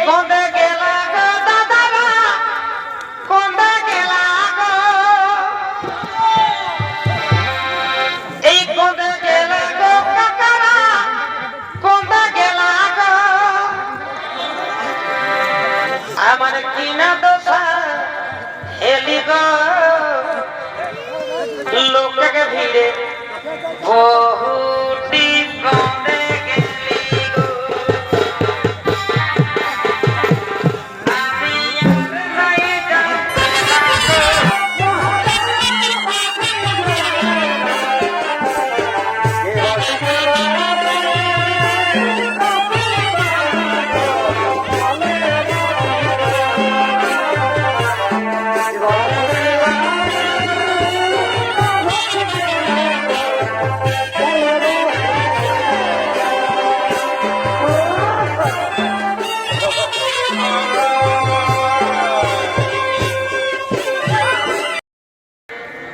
কোন্দে গেলা গো দাদারা কোন্দে গেলা গো এই কোন্দে গেলা গো কাকারা কোন্দে গেলা গো আমার কিনা দোষা হেলি গো লোককে ভিড়ে বহুটি কোন্দে গেলি গো আমি আর নাই জানতে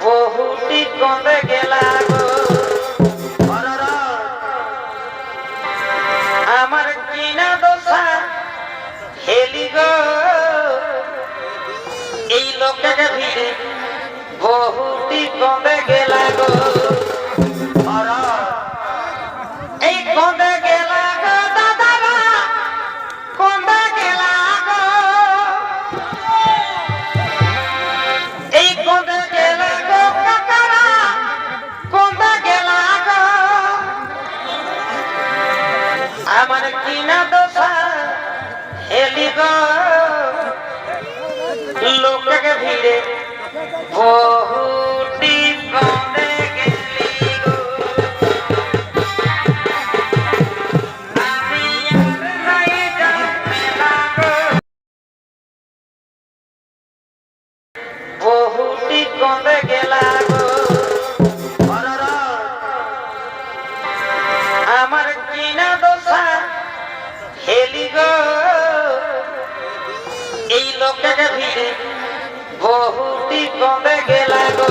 বহুটি কোন্দে গেলা গো আমার কিনা দোষা হেলি গো এই লোককে ভিড়ে বহুটি কোন্দে গেলা গো এই কোন্দে গেলা গো দাদারা কোন্দে গেলা গো এই কোন্দে গেলা গো কাকারা কোন্দে গেলা গো আমার কিনা দোষা হেলি গো লোককে ভিড়ে বহুটি কোন্দে গেলি গো আমি আর নাই জানতে লাগো বহুটি কোন্দে গেলা গো আমার কিনা দোষা হেলি গো এই লোককে ভিড়ে বহুটি কোন্দে গেলা গো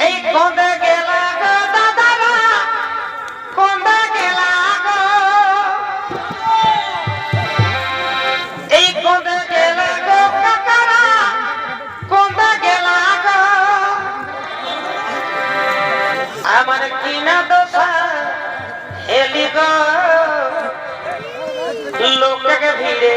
এই কোন্দে গেলা গো দাদারা কোন্দে গেলা গো এই কোন্দে গেলা গো কাকারা কোন্দে গেলা গো আমার কিনা দোষা হেলি গো লোককে ভিড়ে